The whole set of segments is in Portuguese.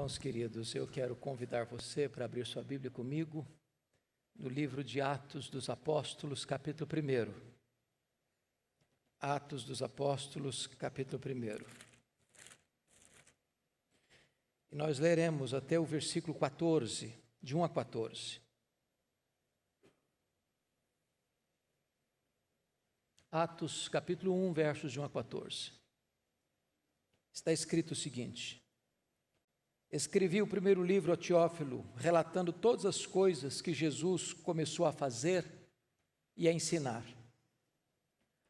Irmãos queridos, eu quero convidar você para abrir sua Bíblia comigo no livro de Atos dos Apóstolos, capítulo 1. Atos dos Apóstolos, capítulo 1. E nós leremos até o versículo 14, de 1 a 14. Atos, capítulo 1, versos de 1 a 14. Está escrito o seguinte: escrevi o primeiro livro a Teófilo, relatando todas as coisas que Jesus começou a fazer e a ensinar,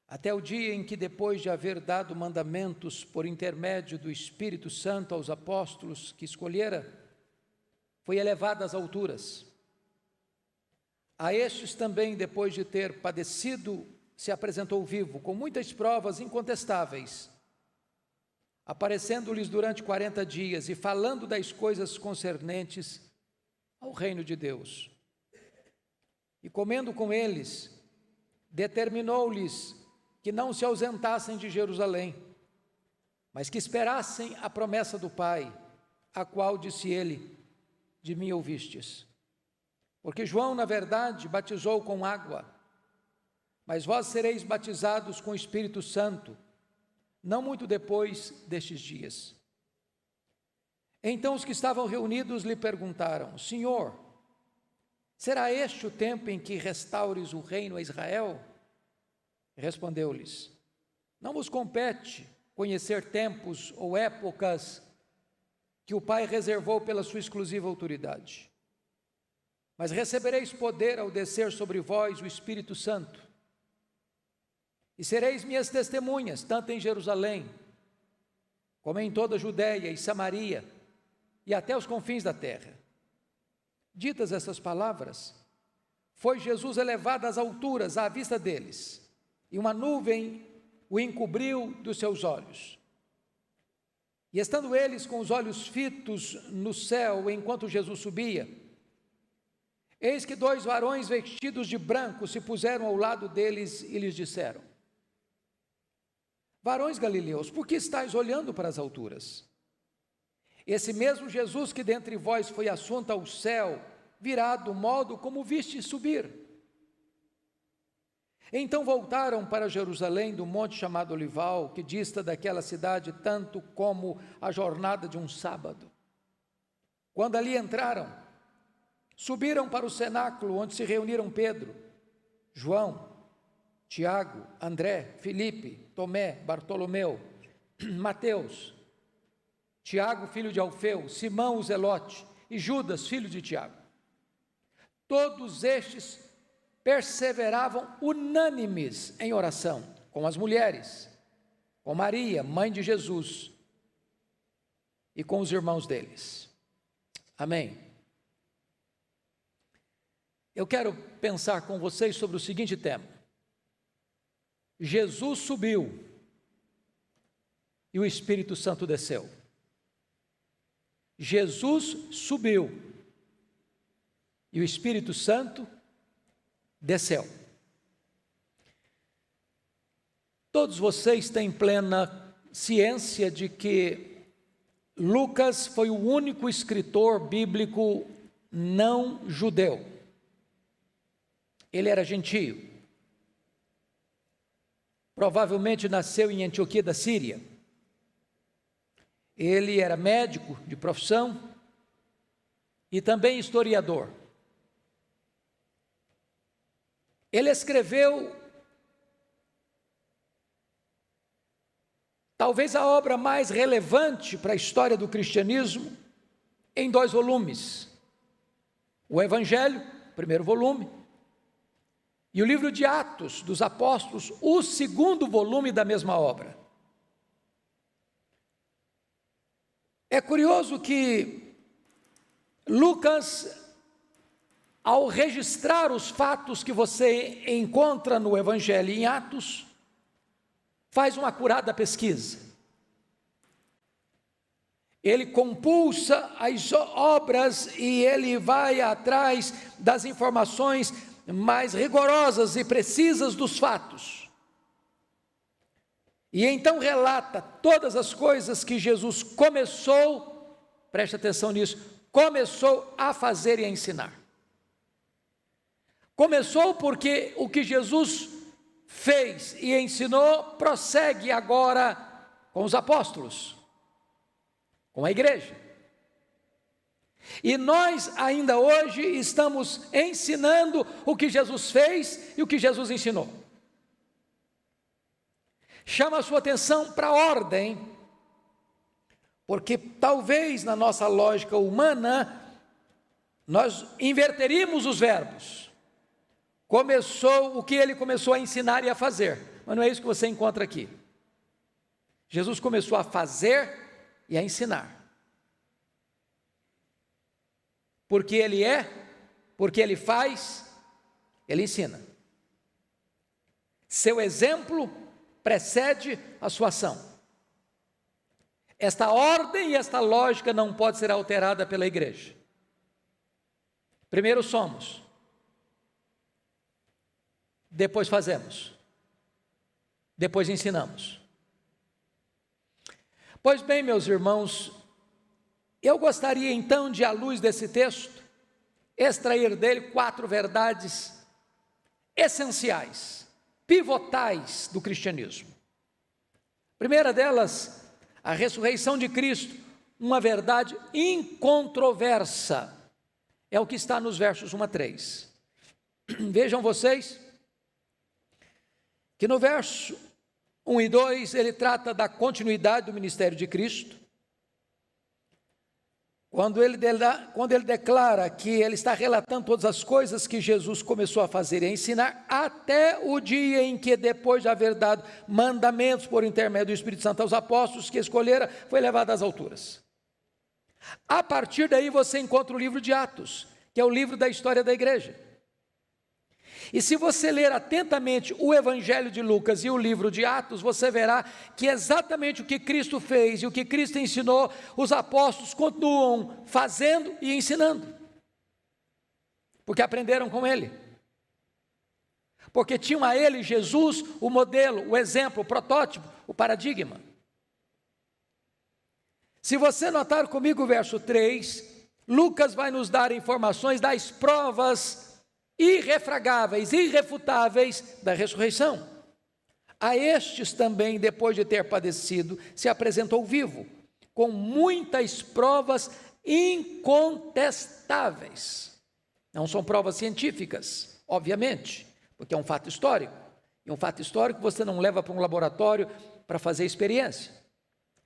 até o dia em que, depois de haver dado mandamentos por intermédio do Espírito Santo aos apóstolos que escolhera, foi elevado às alturas. A estes também, depois de ter padecido, se apresentou vivo, com muitas provas incontestáveis, aparecendo-lhes durante 40 dias e falando das coisas concernentes ao reino de Deus. E comendo com eles, determinou-lhes que não se ausentassem de Jerusalém, mas que esperassem a promessa do Pai, a qual disse ele: de mim ouvistes. Porque João, na verdade, batizou com água, mas vós sereis batizados com o Espírito Santo, não muito depois destes dias. Então os que estavam reunidos lhe perguntaram: Senhor, será este o tempo em que restaures o reino a Israel? Respondeu-lhes: não vos compete conhecer tempos ou épocas que o Pai reservou pela sua exclusiva autoridade, mas recebereis poder ao descer sobre vós o Espírito Santo, e sereis minhas testemunhas, tanto em Jerusalém, como em toda a Judéia e Samaria, e até os confins da terra. Ditas essas palavras, foi Jesus elevado às alturas à vista deles, e uma nuvem o encobriu dos seus olhos. E estando eles com os olhos fitos no céu, enquanto Jesus subia, eis que 2 varões vestidos de branco se puseram ao lado deles e lhes disseram: varões galileus, por que estáis olhando para as alturas? Esse mesmo Jesus que dentre vós foi assunto ao céu, virá do modo como viste subir. Então voltaram para Jerusalém do monte chamado Olival, que dista daquela cidade tanto como a jornada de um sábado. Quando ali entraram, subiram para o cenáculo, onde se reuniram Pedro, João, Tiago, André, Filipe, Tomé, Bartolomeu, Mateus, Tiago, filho de Alfeu, Simão o Zelote e Judas, filho de Tiago. Todos estes perseveravam unânimes em oração, com as mulheres, com Maria, mãe de Jesus, e com os irmãos deles. Amém. Eu quero pensar com vocês sobre o seguinte tema: Jesus subiu e o Espírito Santo desceu. Jesus subiu e o Espírito Santo desceu. Todos vocês têm plena ciência de que Lucas foi o único escritor bíblico não judeu. Ele era gentio. Provavelmente nasceu em Antioquia da Síria. Ele era médico de profissão e também historiador. Ele escreveu talvez a obra mais relevante para a história do cristianismo em 2 volumes. O Evangelho, primeiro volume, e o livro de Atos dos Apóstolos, o 2º volume da mesma obra. É curioso que Lucas, ao registrar os fatos que você encontra no Evangelho e em Atos, faz uma acurada pesquisa. Ele compulsa as obras e ele vai atrás das informações mais rigorosas e precisas dos fatos. E então relata todas as coisas que Jesus começou preste atenção nisso, começou a fazer e a ensinar. Começou porque o que Jesus fez e ensinou prossegue agora com os apóstolos, com a igreja. E nós ainda hoje estamos ensinando o que Jesus fez e o que Jesus ensinou. Chama a sua atenção para a ordem, porque talvez na nossa lógica humana nós inverteríamos os verbos. Começou o que ele começou a ensinar e a fazer, mas não é isso que você encontra aqui. Jesus começou a fazer e a ensinar. Porque ele é, porque ele faz, ele ensina. Seu exemplo precede a sua ação. Esta ordem e esta lógica não pode ser alterada pela igreja. Primeiro somos, depois fazemos, depois ensinamos. Pois bem, meus irmãos, eu gostaria então de, à luz desse texto, extrair dele 4 verdades essenciais, pivotais do cristianismo. A primeira delas, a ressurreição de Cristo, uma verdade incontroversa, é o que está nos versos 1 a 3. Vejam vocês que no verso 1 e 2 ele trata da continuidade do ministério de Cristo. Quando ele declara que ele está relatando todas as coisas que Jesus começou a fazer e a ensinar, até o dia em que, depois de haver dado mandamentos por intermédio do Espírito Santo aos apóstolos que escolhera, foi levado às alturas. A partir daí você encontra o livro de Atos, que é o livro da história da igreja. E se você ler atentamente o Evangelho de Lucas e o livro de Atos, você verá que exatamente o que Cristo fez e o que Cristo ensinou, os apóstolos continuam fazendo e ensinando, porque aprenderam com ele, porque tinham a ele, Jesus, o modelo, o exemplo, o protótipo, o paradigma. Se você notar comigo o verso 3, Lucas vai nos dar informações das provas irrefragáveis, irrefutáveis da ressurreição. A estes também, depois de ter padecido, se apresentou vivo, com muitas provas incontestáveis. Não são provas científicas, obviamente, porque é um fato histórico. E um fato histórico você não leva para um laboratório para fazer experiência.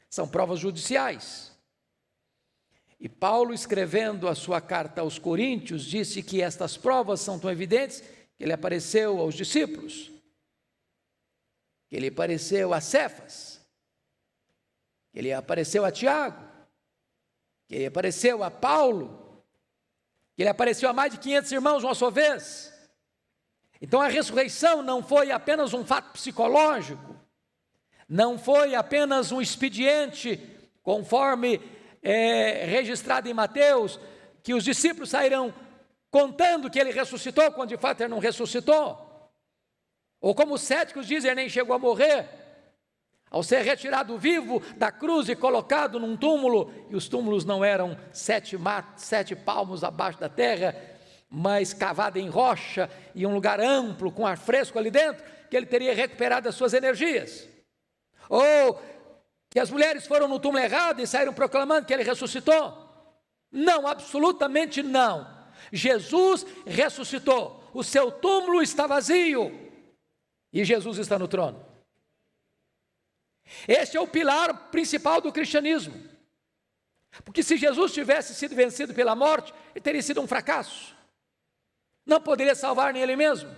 São provas judiciais. E Paulo, escrevendo a sua carta aos Coríntios, disse que estas provas são tão evidentes que ele apareceu aos discípulos, que ele apareceu a Cefas, que ele apareceu a Tiago, que ele apareceu a Paulo, que ele apareceu a mais de 500 irmãos uma só vez. Então a ressurreição não foi apenas um fato psicológico, não foi apenas um expediente, conforme registrado em Mateus, que os discípulos saíram contando que ele ressuscitou, quando de fato ele não ressuscitou, ou como os céticos dizem, ele nem chegou a morrer, ao ser retirado vivo da cruz e colocado num túmulo, e os túmulos não eram 7 palmos abaixo da terra, mas cavado em rocha, e um lugar amplo, com ar fresco ali dentro, que ele teria recuperado as suas energias, ou que as mulheres foram no túmulo errado e saíram proclamando que ele ressuscitou. Não, absolutamente não. Jesus ressuscitou, o seu túmulo está vazio e Jesus está no trono. Este é o pilar principal do cristianismo, porque se Jesus tivesse sido vencido pela morte, ele teria sido um fracasso, não poderia salvar nem ele mesmo,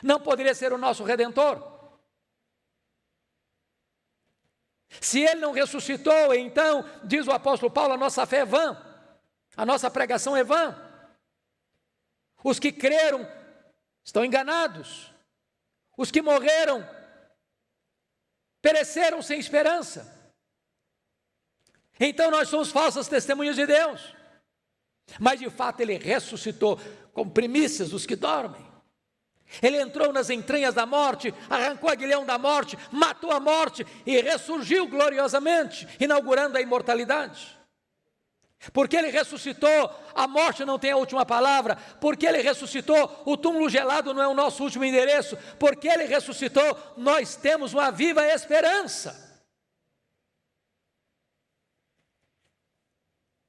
não poderia ser o nosso Redentor. Se ele não ressuscitou, então, diz o apóstolo Paulo, a nossa fé é vã, a nossa pregação é vã. Os que creram estão enganados, os que morreram pereceram sem esperança. Então nós somos falsas testemunhas de Deus, mas de fato ele ressuscitou como primícias dos que dormem. Ele entrou nas entranhas da morte, arrancou o aguilhão da morte, matou a morte e ressurgiu gloriosamente, inaugurando a imortalidade. Porque Ele ressuscitou, a morte não tem a última palavra. Porque Ele ressuscitou, o túmulo gelado não é o nosso último endereço. Porque Ele ressuscitou, nós temos uma viva esperança.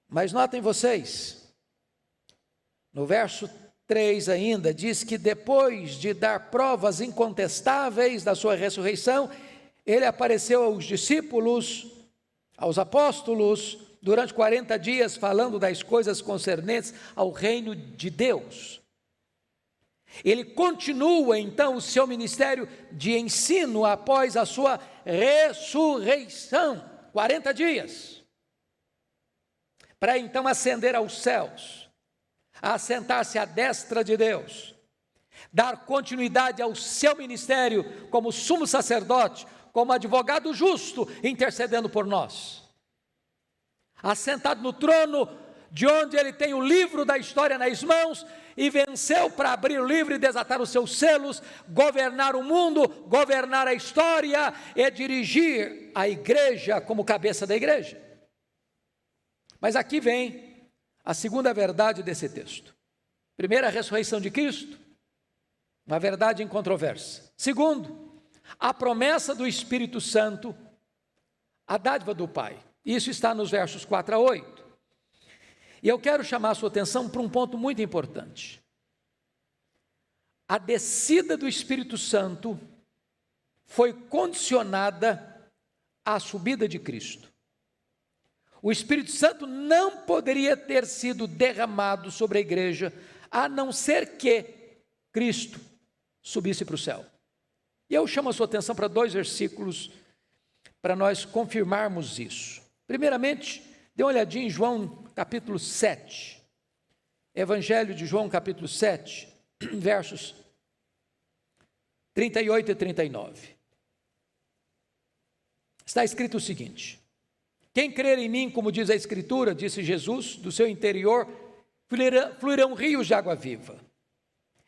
Mas notem vocês, no verso 3 ainda, diz que depois de dar provas incontestáveis da sua ressurreição, Ele apareceu aos discípulos, aos apóstolos, durante 40 dias, falando das coisas concernentes ao reino de Deus. Ele continua então o seu ministério de ensino após a sua ressurreição, 40 dias, para então ascender aos céus, assentar-se à destra de Deus, dar continuidade ao seu ministério como sumo sacerdote, como advogado justo, intercedendo por nós. Assentado no trono, de onde Ele tem o livro da história nas mãos, e venceu para abrir o livro e desatar os seus selos, governar o mundo, governar a história e dirigir a igreja como cabeça da igreja. Mas aqui vem a segunda verdade desse texto. Primeiro, a ressurreição de Cristo, uma verdade incontroversa. Segundo, a promessa do Espírito Santo, a dádiva do Pai. Isso está nos versos 4 a 8. E eu quero chamar a sua atenção para um ponto muito importante. A descida do Espírito Santo foi condicionada à subida de Cristo. O Espírito Santo não poderia ter sido derramado sobre a igreja, a não ser que Cristo subisse para o céu. E eu chamo a sua atenção para 2 versículos, para nós confirmarmos isso. Primeiramente, dê uma olhadinha em João capítulo 7, Evangelho de João capítulo 7, versos 38 e 39. Está escrito o seguinte: quem crer em mim, como diz a Escritura, disse Jesus, do seu interior fluirão rios de água viva.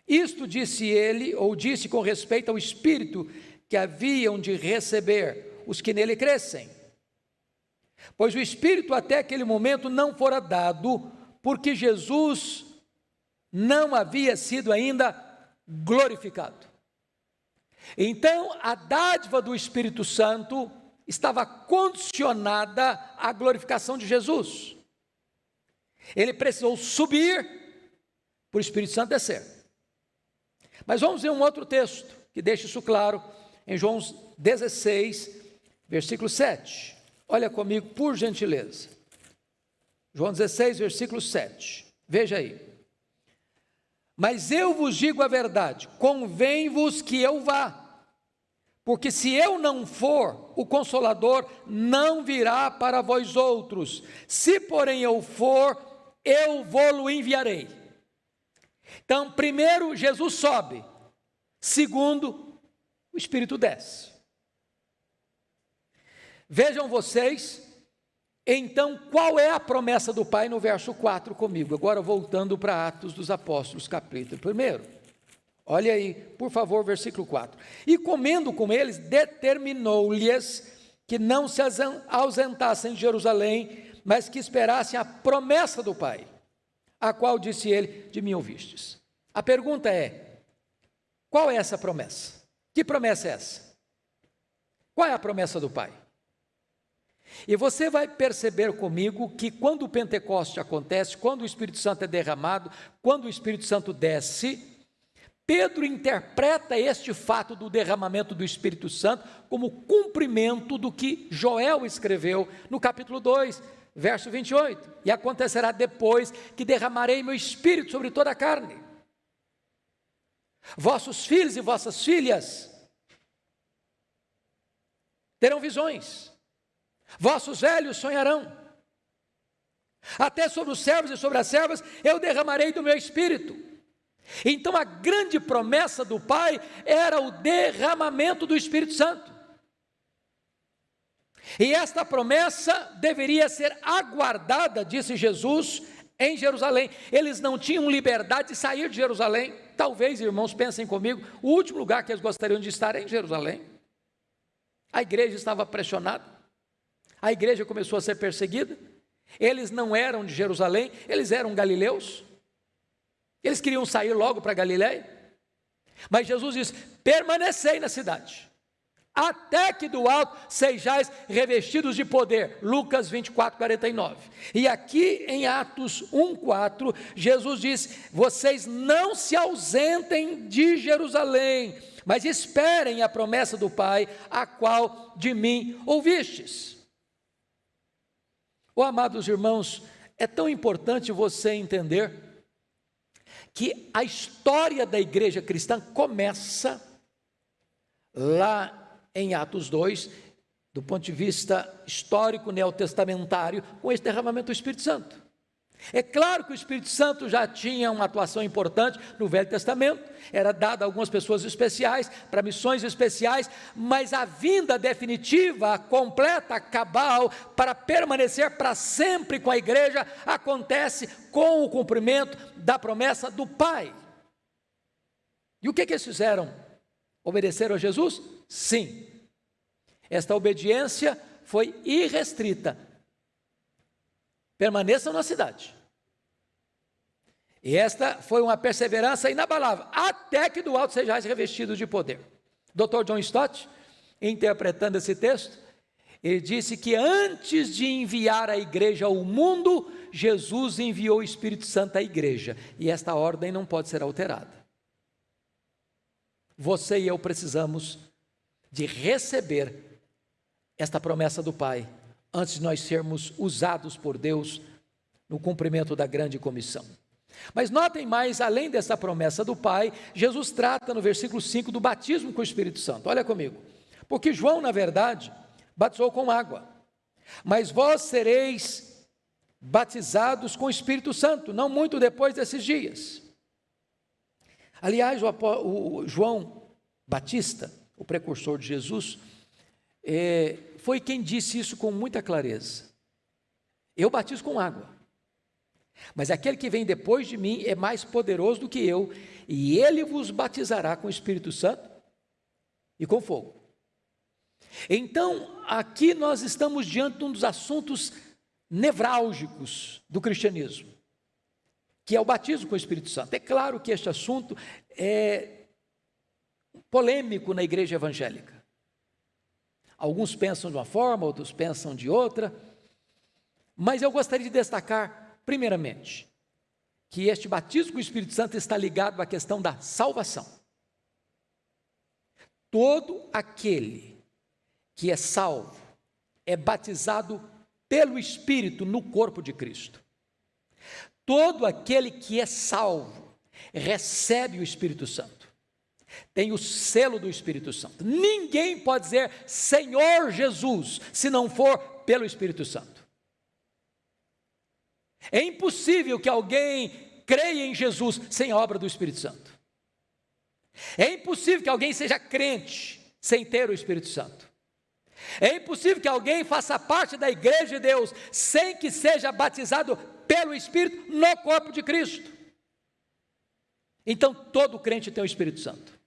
Isto disse ele, ou disse com respeito ao Espírito que haviam de receber os que nele crescem. Pois o Espírito até aquele momento não fora dado, porque Jesus não havia sido ainda glorificado. Então, a dádiva do Espírito Santo estava condicionada à glorificação de Jesus. Ele precisou subir para o Espírito Santo descer. Mas vamos ver um outro texto que deixa isso claro, em João 16, versículo 7. Olha comigo, por gentileza. João 16, versículo 7. Veja aí. Mas eu vos digo a verdade, convém-vos que eu vá, porque se eu não for, o Consolador não virá para vós outros. Se, porém, eu for, eu vou-lo enviarei. Então, primeiro, Jesus sobe. Segundo, o Espírito desce. Vejam vocês, então, qual é a promessa do Pai no verso 4 comigo. Agora, voltando para Atos dos Apóstolos, capítulo 1. Olha aí, por favor, versículo 4. E comendo com eles, determinou-lhes que não se ausentassem de Jerusalém, mas que esperassem a promessa do Pai, a qual disse ele, de mim ouvistes. A pergunta é, qual é essa promessa? Que promessa é essa? Qual é a promessa do Pai? E você vai perceber comigo que quando o Pentecoste acontece, quando o Espírito Santo é derramado, quando o Espírito Santo desce, Pedro interpreta este fato do derramamento do Espírito Santo como cumprimento do que Joel escreveu no capítulo 2, verso 28. E acontecerá depois que derramarei meu Espírito sobre toda a carne. Vossos filhos e vossas filhas terão visões. Vossos velhos sonharão. Até sobre os servos e sobre as servas eu derramarei do meu Espírito. Então a grande promessa do Pai era o derramamento do Espírito Santo. E esta promessa deveria ser aguardada, disse Jesus, em Jerusalém. Eles não tinham liberdade de sair de Jerusalém. Talvez, irmãos, pensem comigo, o último lugar que eles gostariam de estar é em Jerusalém. A igreja estava pressionada. A igreja começou a ser perseguida, Eles não eram de Jerusalém, eles eram galileus. Eles queriam sair logo para Galiléia. Mas Jesus diz: permanecei na cidade, até que do alto sejais revestidos de poder. Lucas 24, 49. E aqui em Atos 1, 4, Jesus diz: vocês não se ausentem de Jerusalém, mas esperem a promessa do Pai, a qual de mim ouvistes. Oh, amados irmãos, é tão importante você entender que a história da igreja cristã começa lá em Atos 2, do ponto de vista histórico neotestamentário, com esse derramamento do Espírito Santo. É claro que o Espírito Santo já tinha uma atuação importante no Velho Testamento, era dado a algumas pessoas especiais, para missões especiais, mas a vinda definitiva, completa, cabal, para permanecer para sempre com a igreja, acontece com o cumprimento da promessa do Pai. E o que eles fizeram? Obedeceram a Jesus? Sim. Esta obediência foi irrestrita. Permaneçam na cidade. E esta foi uma perseverança inabalável, até que do alto sejais revestidos de poder. Dr. John Stott, interpretando esse texto, ele disse que antes de enviar a igreja ao mundo, Jesus enviou o Espírito Santo à igreja, e esta ordem não pode ser alterada. Você e eu precisamos de receber esta promessa do Pai, antes de nós sermos usados por Deus no cumprimento da grande comissão. Mas notem mais, além dessa promessa do Pai, Jesus trata no versículo 5 do batismo com o Espírito Santo. Olha comigo, porque João, na verdade, batizou com água, mas vós sereis batizados com o Espírito Santo, não muito depois desses dias. Aliás, o João Batista, o precursor de Jesus, foi quem disse isso com muita clareza. Eu batizo com água, mas aquele que vem depois de mim é mais poderoso do que eu, e ele vos batizará com o Espírito Santo e com fogo. Então, aqui nós estamos diante de um dos assuntos nevrálgicos do cristianismo, que é o batismo com o Espírito Santo. É claro que este assunto é polêmico na igreja evangélica. Alguns pensam de uma forma, outros pensam de outra, mas eu gostaria de destacar, primeiramente, que este batismo com o Espírito Santo está ligado à questão da salvação. Todo aquele que é salvo é batizado pelo Espírito no corpo de Cristo. Todo aquele que é salvo recebe o Espírito Santo. Tem o selo do Espírito Santo. Ninguém pode dizer Senhor Jesus se não for pelo Espírito Santo. É impossível que alguém creia em Jesus sem a obra do Espírito Santo. É impossível que alguém seja crente sem ter o Espírito Santo. É impossível que alguém faça parte da igreja de Deus sem que seja batizado pelo Espírito no corpo de Cristo. Então todo crente tem o Espírito Santo.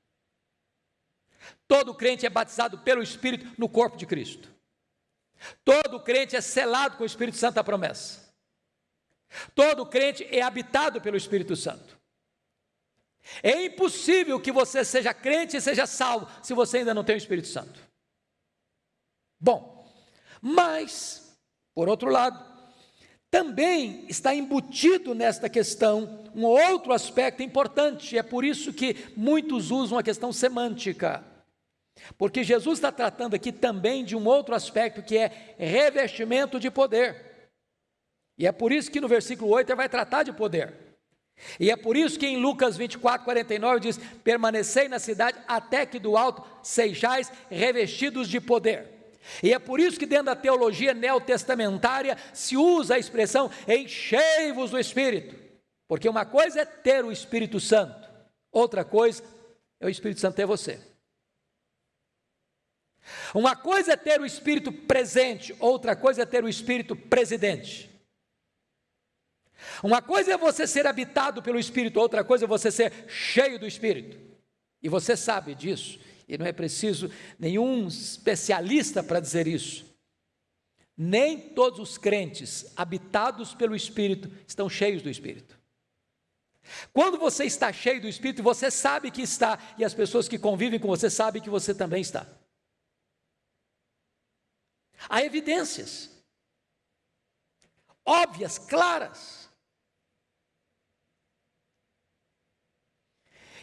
Todo crente é batizado pelo Espírito no corpo de Cristo. Todo crente é selado com o Espírito Santo a promessa. Todo crente é habitado pelo Espírito Santo. É impossível que você seja crente e seja salvo se você ainda não tem o Espírito Santo. Bom, mas, por outro lado, também está embutido nesta questão um outro aspecto importante, é por isso que muitos usam a questão semântica, porque Jesus está tratando aqui também de um outro aspecto que é revestimento de poder, e é por isso que no versículo 8 ele vai tratar de poder, e é por isso que em Lucas 24, 49 diz, permanecei na cidade até que do alto sejais revestidos de poder. E é por isso que dentro da teologia neotestamentária se usa a expressão enchei-vos do Espírito, porque uma coisa é ter o Espírito Santo, outra coisa é o Espírito Santo ter você. Uma coisa é ter o Espírito presente, outra coisa é ter o Espírito presidente. Uma coisa é você ser habitado pelo Espírito, outra coisa é você ser cheio do Espírito, e você sabe disso. E não é preciso nenhum especialista para dizer isso. Nem todos os crentes habitados pelo Espírito estão cheios do Espírito. Quando você está cheio do Espírito, você sabe que está, e as pessoas que convivem com você sabem que você também está. Há evidências óbvias, claras.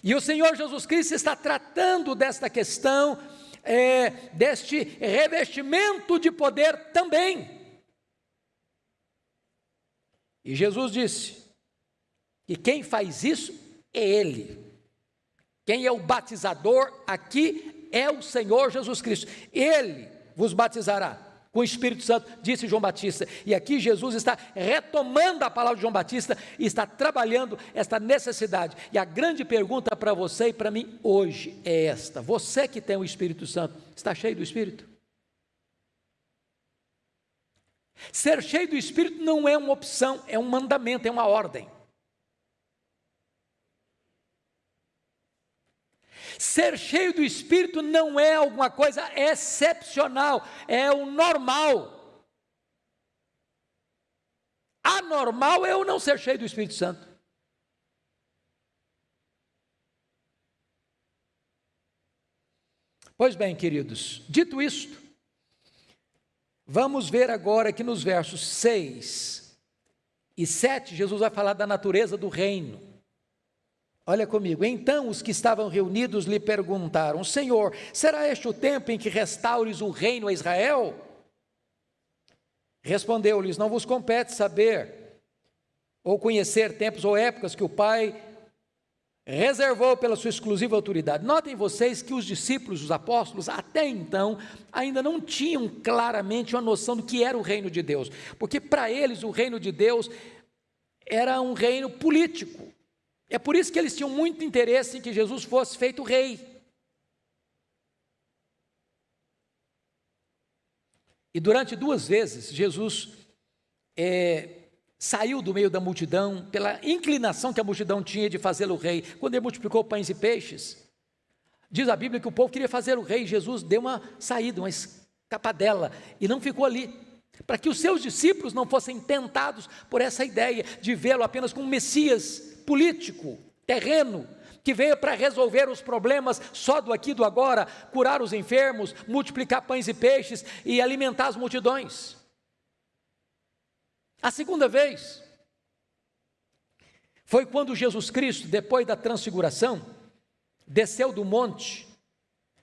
E o Senhor Jesus Cristo está tratando desta questão, deste revestimento de poder também. E Jesus disse que quem faz isso é Ele. Quem é o batizador aqui é o Senhor Jesus Cristo. Ele vos batizará com o Espírito Santo, disse João Batista. E aqui Jesus está retomando a palavra de João Batista e está trabalhando esta necessidade. E a grande pergunta para você e para mim hoje é esta: você que tem o Espírito Santo, está cheio do Espírito? Ser cheio do Espírito não é uma opção, é um mandamento, é uma ordem. Ser cheio do Espírito não é alguma coisa excepcional, é o normal. Anormal é eu não ser cheio do Espírito Santo. Pois bem, queridos, dito isto, vamos ver agora que nos versos 6 e 7, Jesus vai falar da natureza do reino. Olha comigo. Então os que estavam reunidos lhe perguntaram: Senhor, será este o tempo em que restaures o reino a Israel? Respondeu-lhes: não vos compete saber ou conhecer tempos ou épocas que o Pai reservou pela sua exclusiva autoridade. Notem vocês que os discípulos, os apóstolos, até então, ainda não tinham claramente uma noção do que era o reino de Deus, porque para eles o reino de Deus era um reino político. É por isso que eles tinham muito interesse em que Jesus fosse feito rei. E durante 2 vezes, Jesus saiu do meio da multidão, pela inclinação que a multidão tinha de fazê-lo rei. Quando ele multiplicou pães e peixes, diz a Bíblia que o povo queria fazer o rei. Jesus deu uma saída, uma escapadela, e não ficou ali, para que os seus discípulos não fossem tentados por essa ideia de vê-lo apenas como Messias político, terreno, que veio para resolver os problemas só do aqui e do agora, curar os enfermos, multiplicar pães e peixes e alimentar as multidões. A segunda vez foi quando Jesus Cristo, depois da transfiguração, desceu do monte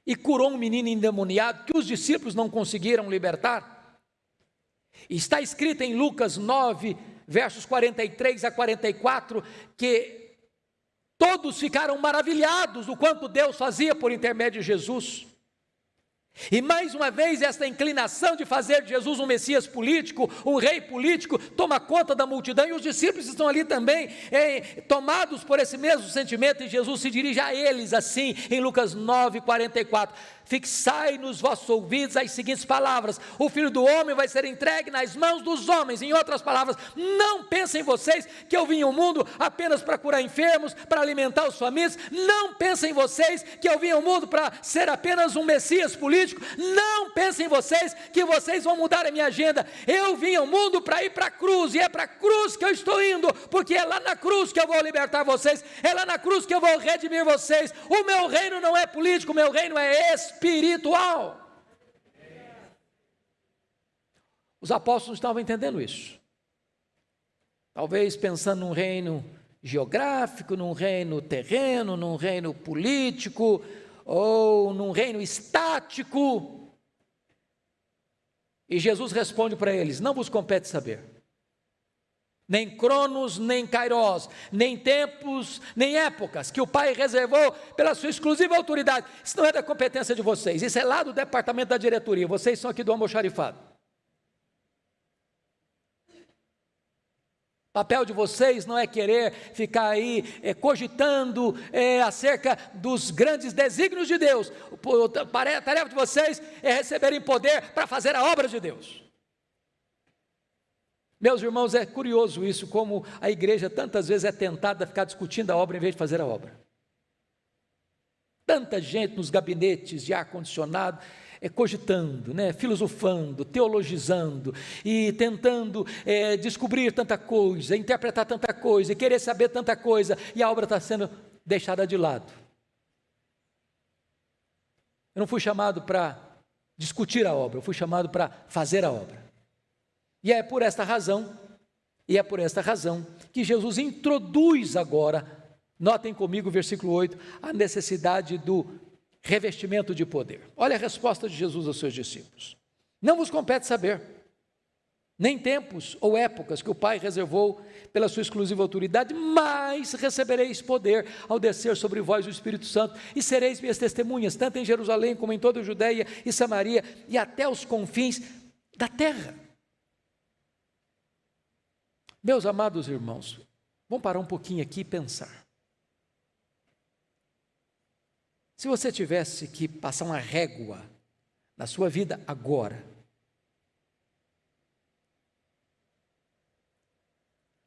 e curou um menino endemoniado que os discípulos não conseguiram libertar. Está escrito em Lucas 9, versos 43 a 44, que todos ficaram maravilhados do quanto Deus fazia por intermédio de Jesus. E mais uma vez esta inclinação de fazer de Jesus um Messias político, um rei político, toma conta da multidão, e os discípulos estão ali também, tomados por esse mesmo sentimento, e Jesus se dirige a eles assim, em Lucas 9, 44, fixai nos vossos ouvidos as seguintes palavras: o Filho do Homem vai ser entregue nas mãos dos homens. Em outras palavras, não pensem vocês que eu vim ao mundo apenas para curar enfermos, para alimentar os famintos. Não pensem vocês que eu vim ao mundo para ser apenas um Messias político. Não pensem vocês que vocês vão mudar a minha agenda. Eu vim ao mundo para ir para a cruz, e é para a cruz que eu estou indo, porque é lá na cruz que eu vou libertar vocês, é lá na cruz que eu vou redimir vocês. O meu reino não é político, o meu reino é espiritual. Os apóstolos estavam entendendo isso, talvez pensando num reino geográfico, num reino terreno, num reino político, ou num reino estático. E Jesus responde para eles: não vos compete saber, nem cronos, nem kairós, nem tempos, nem épocas, que o Pai reservou pela sua exclusiva autoridade. Isso não é da competência de vocês, isso é lá do departamento da diretoria. Vocês são aqui do almoxarifado. O papel de vocês não é querer ficar aí cogitando acerca dos grandes desígnios de Deus. A tarefa de vocês é receberem poder para fazer a obra de Deus. Meus irmãos, é curioso isso, como a igreja tantas vezes é tentada a ficar discutindo a obra em vez de fazer a obra. Tanta gente nos gabinetes de ar-condicionado, cogitando, filosofando, teologizando e tentando descobrir tanta coisa, interpretar tanta coisa e querer saber tanta coisa, e a obra está sendo deixada de lado. Eu não fui chamado para discutir a obra, eu fui chamado para fazer a obra. E é por esta razão que Jesus introduz agora, notem comigo o versículo 8, a necessidade do revestimento de poder. Olha a resposta de Jesus aos seus discípulos: não vos compete saber, nem tempos ou épocas que o Pai reservou pela sua exclusiva autoridade, mas recebereis poder ao descer sobre vós o Espírito Santo, e sereis minhas testemunhas, tanto em Jerusalém como em toda a Judeia e Samaria, e até os confins da terra. Meus amados irmãos, vamos parar um pouquinho aqui e pensar. Se você tivesse que passar uma régua na sua vida agora,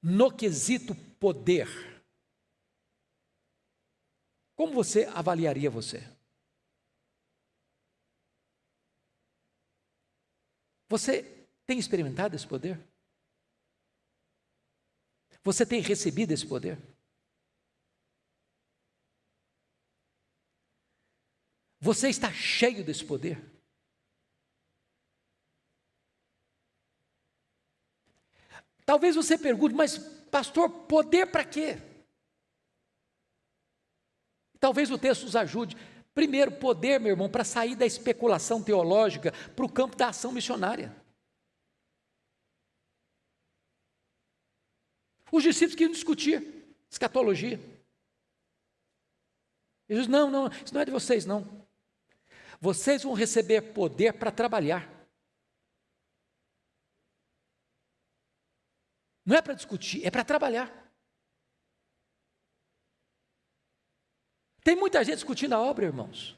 no quesito poder, como você avaliaria você? Você tem experimentado esse poder? Você tem recebido esse poder? Você está cheio desse poder? Talvez você pergunte, mas pastor, poder para quê? Talvez o texto nos ajude. Primeiro, poder, meu irmão, para sair da especulação teológica para o campo da ação missionária. Os discípulos queriam discutir escatologia. Jesus, não, isso não é de vocês, não. Vocês vão receber poder para trabalhar. Não é para discutir, é para trabalhar. Tem muita gente discutindo a obra, irmãos.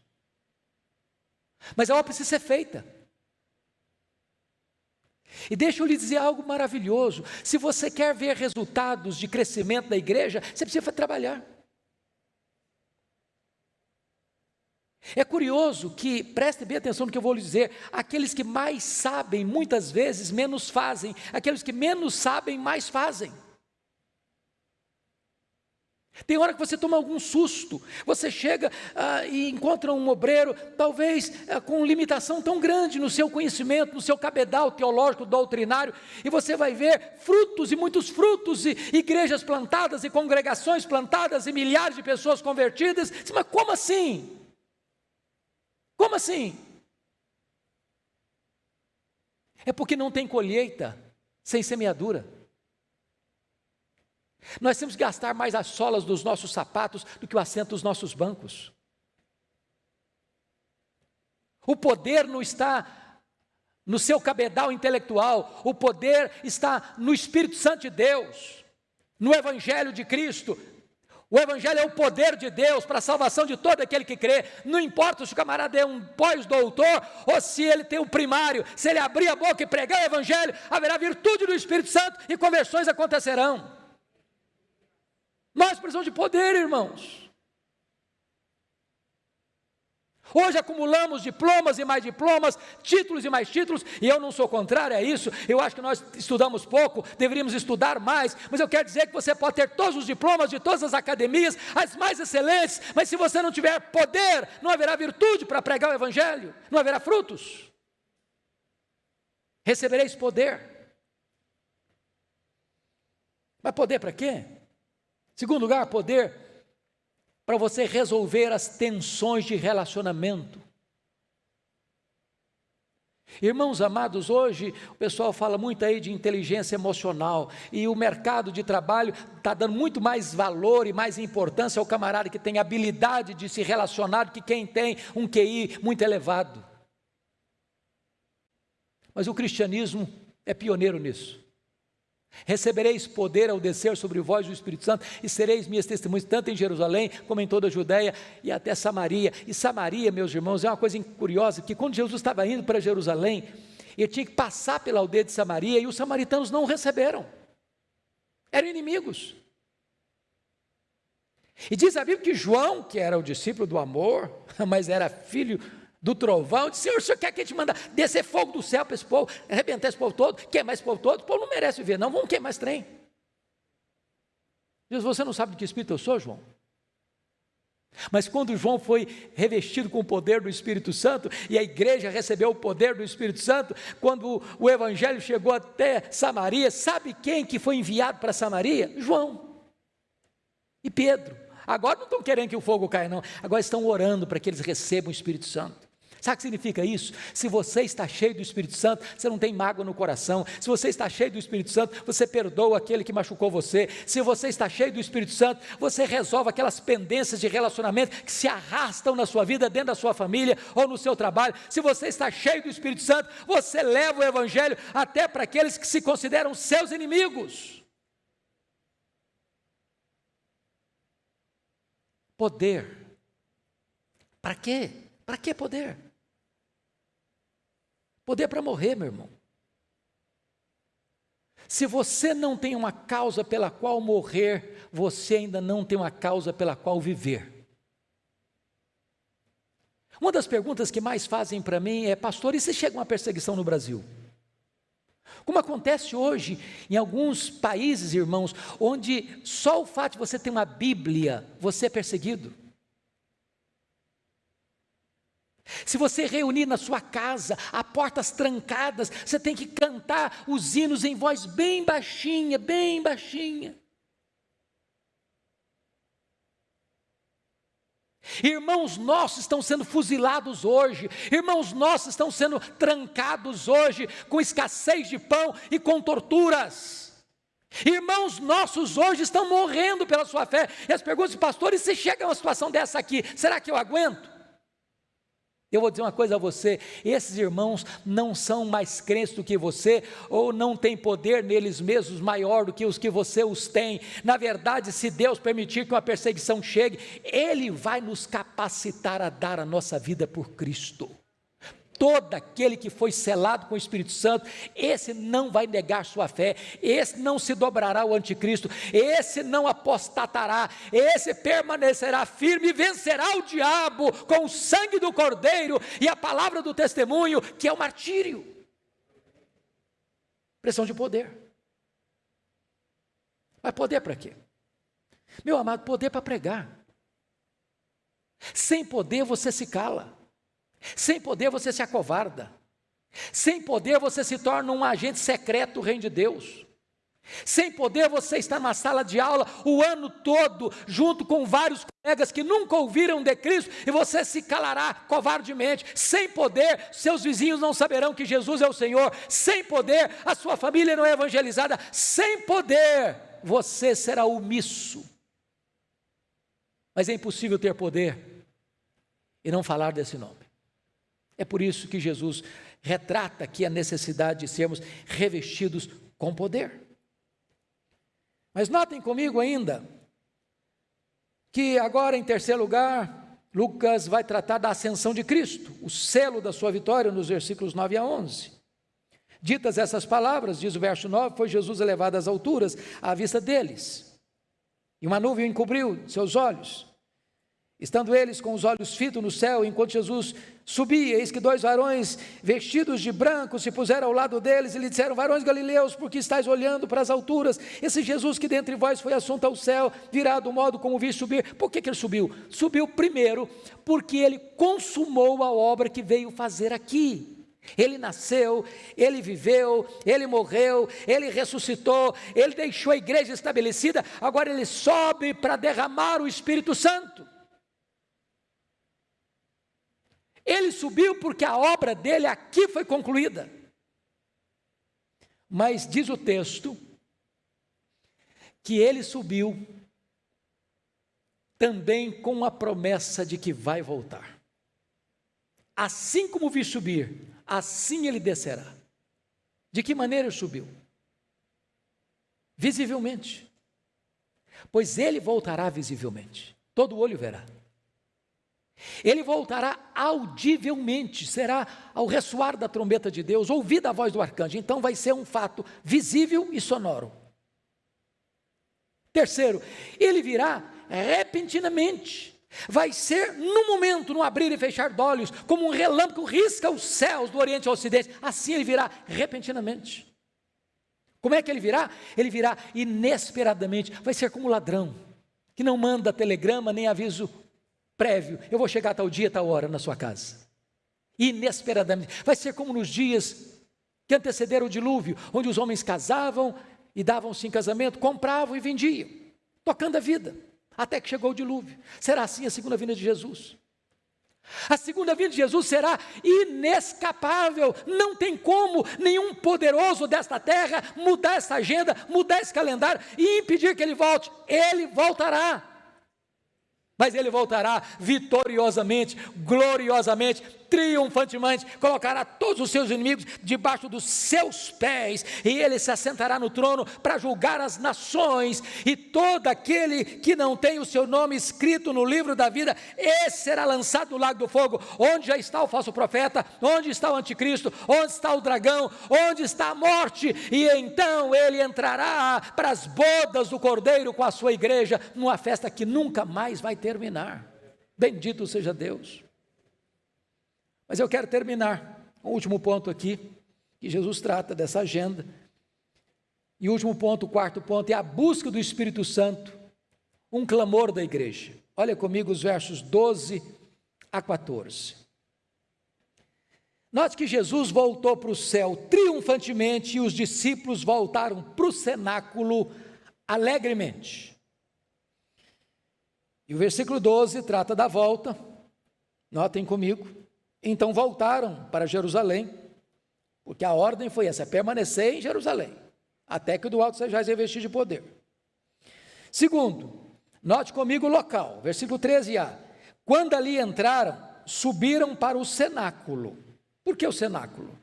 Mas a obra precisa ser feita. E deixa eu lhe dizer algo maravilhoso. Se você quer ver resultados de crescimento da igreja, você precisa trabalhar. É curioso que, preste bem atenção no que eu vou lhe dizer, aqueles que mais sabem, muitas vezes, menos fazem, aqueles que menos sabem, mais fazem. Tem hora que você toma algum susto, você chega e encontra um obreiro, talvez com limitação tão grande no seu conhecimento, no seu cabedal teológico, doutrinário, e você vai ver frutos e muitos frutos, e igrejas plantadas, e congregações plantadas, e milhares de pessoas convertidas. Mas como assim? Como assim? É porque não tem colheita sem semeadura. Nós temos que gastar mais as solas dos nossos sapatos do que o assento dos nossos bancos. O poder não está no seu cabedal intelectual, o poder está no Espírito Santo de Deus, no Evangelho de Cristo. O Evangelho é o poder de Deus para a salvação de todo aquele que crê. Não importa se o camarada é um pós-doutor ou se ele tem um primário, se ele abrir a boca e pregar o Evangelho, haverá virtude do Espírito Santo e conversões acontecerão. Nós precisamos de poder, irmãos. Hoje acumulamos diplomas e mais diplomas, títulos e mais títulos, e eu não sou contrário a isso. Eu acho que nós estudamos pouco, deveríamos estudar mais, mas eu quero dizer que você pode ter todos os diplomas de todas as academias, as mais excelentes, mas se você não tiver poder, não haverá virtude para pregar o Evangelho, não haverá frutos. Recebereis poder. Mas poder para quê? Segundo lugar, poder para você resolver as tensões de relacionamento. Irmãos amados, hoje o pessoal fala muito aí de inteligência emocional, e o mercado de trabalho está dando muito mais valor e mais importância ao camarada que tem habilidade de se relacionar do que quem tem um QI muito elevado. Mas o cristianismo é pioneiro nisso. Recebereis poder ao descer sobre vós o Espírito Santo, e sereis minhas testemunhas, tanto em Jerusalém, como em toda a Judeia, e até Samaria. E Samaria, meus irmãos, é uma coisa curiosa, que quando Jesus estava indo para Jerusalém, ele tinha que passar pela aldeia de Samaria, e os samaritanos não o receberam, eram inimigos. E diz a Bíblia que João, que era o discípulo do amor, mas era filho do trovão, disse: Senhor, o Senhor quer que a gente manda descer fogo do céu para esse povo, arrebentar esse povo todo, queimar esse povo todo? O povo não merece viver, não, vamos queimar esse trem. Deus, você não sabe de que espírito eu sou, João? Mas quando João foi revestido com o poder do Espírito Santo, e a igreja recebeu o poder do Espírito Santo, quando o evangelho chegou até Samaria, sabe quem que foi enviado para Samaria? João e Pedro. Agora não estão querendo que o fogo caia, não, agora estão orando para que eles recebam o Espírito Santo. Sabe o que significa isso? Se você está cheio do Espírito Santo, você não tem mágoa no coração. Se você está cheio do Espírito Santo, você perdoa aquele que machucou você. Se você está cheio do Espírito Santo, você resolve aquelas pendências de relacionamento que se arrastam na sua vida, dentro da sua família ou no seu trabalho. Se você está cheio do Espírito Santo, você leva o Evangelho até para aqueles que se consideram seus inimigos. Poder. Para quê? Para que poder? Poder para morrer, meu irmão. Se você não tem uma causa pela qual morrer, você ainda não tem uma causa pela qual viver. Uma das perguntas que mais fazem para mim é: pastor, e se chega uma perseguição no Brasil? Como acontece hoje em alguns países, irmãos, onde só o fato de você ter uma Bíblia, você é perseguido. Se você reunir na sua casa, a portas trancadas, você tem que cantar os hinos em voz bem baixinha, bem baixinha. Irmãos nossos estão sendo fuzilados hoje, irmãos nossos estão sendo trancados hoje, com escassez de pão e com torturas. Irmãos nossos hoje estão morrendo pela sua fé. E as perguntas: pastor, e se chega uma situação dessa aqui, será que eu aguento? Eu vou dizer uma coisa a você: esses irmãos não são mais crentes do que você, ou não têm poder neles mesmos maior do que os que você os tem. Na verdade, se Deus permitir que uma perseguição chegue, Ele vai nos capacitar a dar a nossa vida por Cristo. Todo aquele que foi selado com o Espírito Santo, esse não vai negar sua fé, esse não se dobrará ao anticristo, esse não apostatará, esse permanecerá firme e vencerá o diabo com o sangue do Cordeiro e a palavra do testemunho, que é o martírio. Pressão de poder. Mas poder para quê? Meu amado, poder para pregar. Sem poder você se cala. Sem poder você se acovarda. Sem poder você se torna um agente secreto do reino de Deus. Sem poder você está numa sala de aula o ano todo, junto com vários colegas que nunca ouviram de Cristo, e você se calará covardemente. Sem poder, seus vizinhos não saberão que Jesus é o Senhor. Sem poder, a sua família não é evangelizada. Sem poder, você será omisso. Mas é impossível ter poder e não falar desse nome. É por isso que Jesus retrata aqui a necessidade de sermos revestidos com poder. Mas notem comigo ainda, que agora em terceiro lugar, Lucas vai tratar da ascensão de Cristo, o selo da sua vitória, nos versículos 9 a 11. Ditas essas palavras, diz o verso 9, foi Jesus elevado às alturas, à vista deles, e uma nuvem encobriu seus olhos. Estando eles com os olhos fitos no céu, enquanto Jesus subia, eis que dois varões vestidos de branco se puseram ao lado deles e lhe disseram: varões galileus, por que estáis olhando para as alturas? Esse Jesus que dentre vós foi assunto ao céu, virá do modo como vi subir. Por que ele subiu? Subiu primeiro porque ele consumou a obra que veio fazer aqui. Ele nasceu, ele viveu, ele morreu, ele ressuscitou, ele deixou a igreja estabelecida, agora ele sobe para derramar o Espírito Santo. Ele subiu porque a obra dele aqui foi concluída. Mas diz o texto que ele subiu também com a promessa de que vai voltar. Assim como vi subir, assim ele descerá. De que maneira ele subiu? Visivelmente. Pois ele voltará visivelmente. Todo olho verá. Ele voltará audivelmente, será ao ressoar da trombeta de Deus, ouvida a voz do arcanjo. Então vai ser um fato visível e sonoro. Terceiro, ele virá repentinamente. Vai ser no momento, no abrir e fechar de olhos, como um relâmpago que risca os céus do oriente ao ocidente. Assim ele virá repentinamente. Como é que ele virá? Ele virá inesperadamente. Vai ser como um ladrão, que não manda telegrama nem aviso prévio. Eu vou chegar tal dia, tal hora na sua casa. Inesperadamente. Vai ser como nos dias que antecederam o dilúvio, onde os homens casavam e davam-se em casamento, compravam e vendiam, tocando a vida, até que chegou o dilúvio. Será assim a segunda vinda de Jesus. A segunda vinda de Jesus será inescapável. Não tem como nenhum poderoso desta terra mudar essa agenda, mudar esse calendário e impedir que ele volte. Ele voltará. Mas ele voltará vitoriosamente, gloriosamente, triunfantemente, colocará todos os seus inimigos debaixo dos seus pés, e ele se assentará no trono para julgar as nações, e todo aquele que não tem o seu nome escrito no livro da vida, esse será lançado no lago do fogo, onde já está o falso profeta, onde está o anticristo, onde está o dragão, onde está a morte, e então ele entrará para as bodas do Cordeiro com a sua igreja, numa festa que nunca mais vai terminar. Bendito seja Deus. Mas eu quero terminar com o último ponto aqui, que Jesus trata dessa agenda. E o último ponto, o quarto ponto, é a busca do Espírito Santo, um clamor da igreja. Olha comigo os versos 12 a 14. Note que Jesus voltou para o céu triunfantemente e os discípulos voltaram para o cenáculo alegremente. E o versículo 12 trata da volta, notem comigo. Então voltaram para Jerusalém, porque a ordem foi essa, permanecer em Jerusalém, até que do alto sejais revestidos de poder. Segundo, note comigo o local, versículo 13a. Quando ali entraram, subiram para o cenáculo. Por que o cenáculo?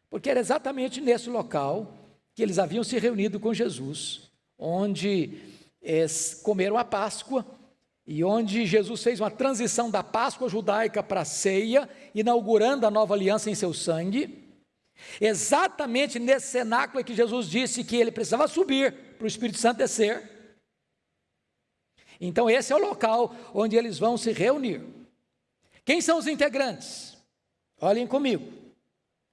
Porque era exatamente nesse local que eles haviam se reunido com Jesus, onde comeram a Páscoa, e onde Jesus fez uma transição da Páscoa judaica para a ceia, inaugurando a nova aliança em seu sangue. Exatamente nesse cenáculo é que Jesus disse que ele precisava subir para o Espírito Santo descer. Então esse é o local onde eles vão se reunir. Quem são os integrantes? Olhem comigo.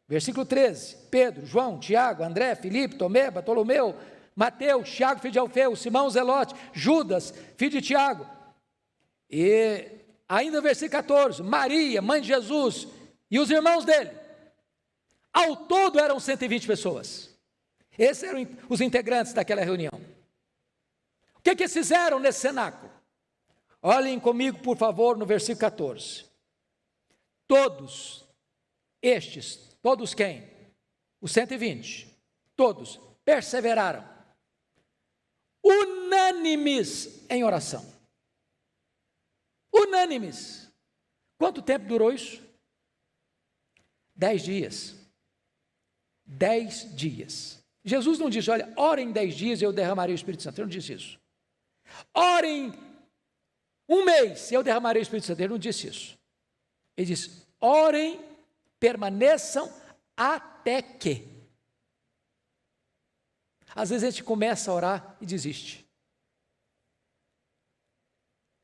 Versículo 13, Pedro, João, Tiago, André, Filipe, Tomé, Bartolomeu, Mateus, Tiago, filho de Alfeu, Simão Zelote, Judas, filho de Tiago. E ainda no versículo 14, Maria, mãe de Jesus, e os irmãos dele. Ao todo eram 120 pessoas. Esses eram os integrantes daquela reunião. O que eles fizeram nesse cenáculo? Olhem comigo, por favor, no versículo 14. Todos estes, todos quem? Os 120, todos perseveraram, unânimes em oração. Unânimes. Quanto tempo durou isso? 10 dias. 10 dias. Jesus não disse, olha, orem 10 dias e eu derramarei o Espírito Santo. Ele não disse isso. Orem 1 mês e eu derramarei o Espírito Santo. Ele não disse isso. Ele disse, orem, permaneçam até que. Às vezes a gente começa a orar e desiste.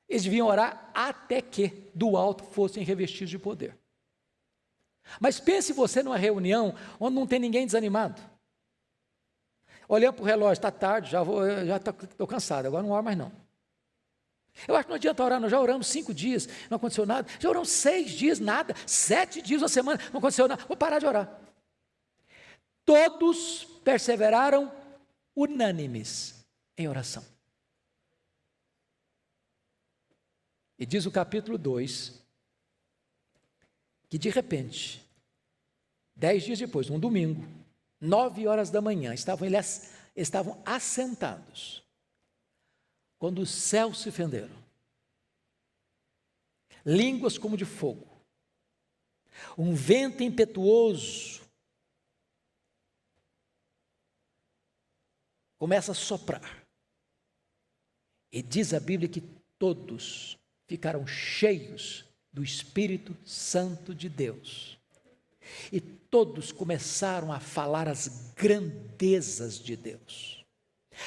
Eles deviam orar até que do alto fossem revestidos de poder. Mas pense você numa reunião onde não tem ninguém desanimado. Olhando para o relógio, está tarde, já estou cansado, agora não oro mais não. Eu acho que não adianta orar, nós já oramos 5 dias, não aconteceu nada. Já oramos 6 dias, nada. 7 dias, uma semana, não aconteceu nada. Vou parar de orar. Todos perseveraram unânimes em oração. E diz o capítulo 2, que de repente, 10 dias depois, um domingo, 9 horas da manhã, estavam assentados, quando os céus se fenderam, línguas como de fogo, um vento impetuoso começa a soprar, e diz a Bíblia que todos ficaram cheios do Espírito Santo de Deus. E todos começaram a falar as grandezas de Deus.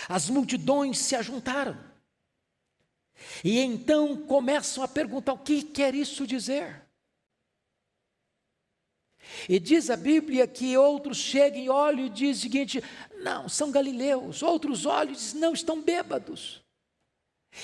As multidões se ajuntaram. E então começam a perguntar: o que quer isso dizer? E diz a Bíblia que outros chegam e olham e dizem o seguinte: não, são galileus. Outros olham e dizem: não, estão bêbados.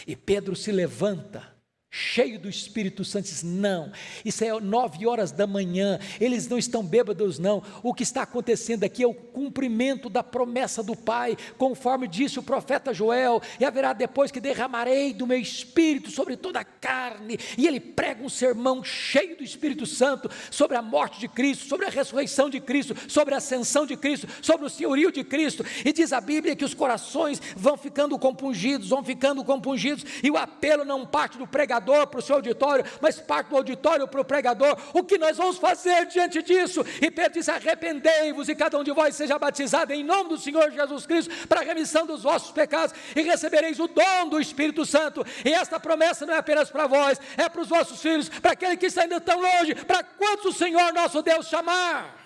E Pedro se levanta, cheio do Espírito Santo, diz: não, isso é 9 horas da manhã, eles não estão bêbados não, o que está acontecendo aqui é o cumprimento da promessa do Pai, conforme disse o profeta Joel: e haverá depois que derramarei do meu Espírito sobre toda a carne. E ele prega um sermão cheio do Espírito Santo, sobre a morte de Cristo, sobre a ressurreição de Cristo, sobre a ascensão de Cristo, sobre o senhorio de Cristo, e diz a Bíblia que os corações vão ficando compungidos, e o apelo não parte do pregador para o seu auditório, mas parte do auditório para o pregador. O que nós vamos fazer diante disso? E Pedro diz: arrependei-vos e cada um de vós seja batizado em nome do Senhor Jesus Cristo para a remissão dos vossos pecados, e recebereis o dom do Espírito Santo. E esta promessa não é apenas para vós, é para os vossos filhos, para aqueles que estão ainda tão longe, para quantos o Senhor nosso Deus chamar.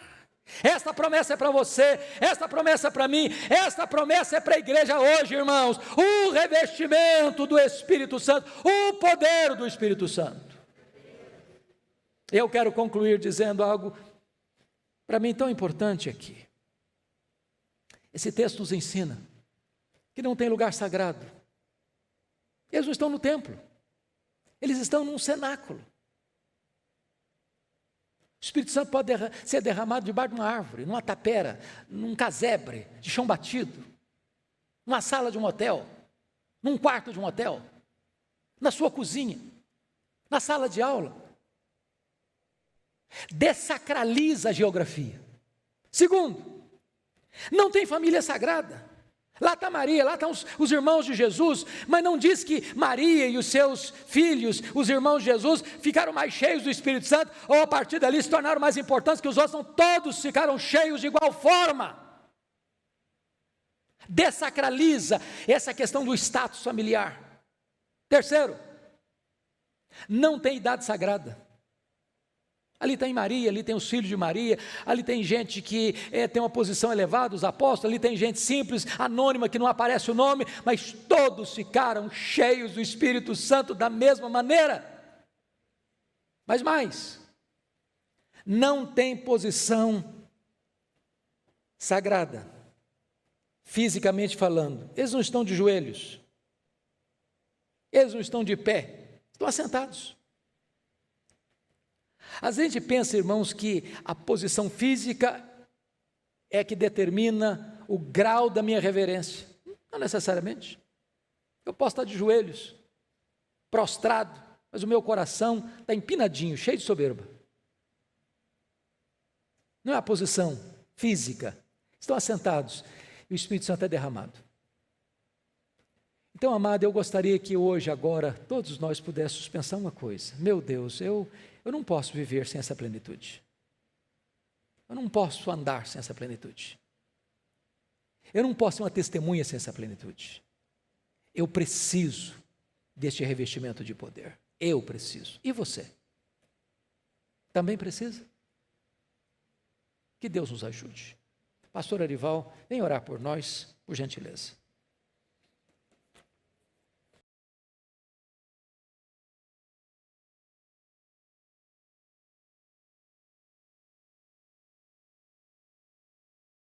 Esta promessa é para você, esta promessa é para mim, esta promessa é para a igreja hoje, irmãos. O revestimento do Espírito Santo, o poder do Espírito Santo. Eu quero concluir dizendo algo para mim tão importante aqui. Esse texto nos ensina que não tem lugar sagrado. Eles não estão no templo, eles estão num cenáculo. O Espírito Santo pode ser derramado debaixo de uma árvore, numa tapera, num casebre de chão batido, numa sala de um hotel, num quarto de um hotel, na sua cozinha, na sala de aula. Dessacraliza a geografia. Segundo, não tem família sagrada. Lá está Maria, lá estão os irmãos de Jesus, mas não diz que Maria e os seus filhos, os irmãos de Jesus, ficaram mais cheios do Espírito Santo, ou a partir dali se tornaram mais importantes que os outros. Não, todos ficaram cheios de igual forma. Dessacraliza essa questão do status familiar. Terceiro, não tem idade sagrada. Ali tem Maria, ali tem os filhos de Maria, ali tem gente que tem uma posição elevada, os apóstolos, ali tem gente simples, anônima, que não aparece o nome, mas todos ficaram cheios do Espírito Santo da mesma maneira. Mas mais, não tem posição sagrada, fisicamente falando. Eles não estão de joelhos, eles não estão de pé, estão assentados. Às vezes a gente pensa, irmãos, que a posição física é que determina o grau da minha reverência. Não necessariamente. Eu posso estar de joelhos, prostrado, mas o meu coração está empinadinho, cheio de soberba. Não é a posição física. Estão assentados e o Espírito Santo é derramado. Então, amado, eu gostaria que hoje, agora, todos nós pudéssemos pensar uma coisa. Meu Deus, eu não posso viver sem essa plenitude. Eu não posso andar sem essa plenitude. Eu não posso ser uma testemunha sem essa plenitude. Eu preciso deste revestimento de poder. Eu preciso. E você? Também precisa? Que Deus nos ajude. Pastor Arival, vem orar por nós, por gentileza.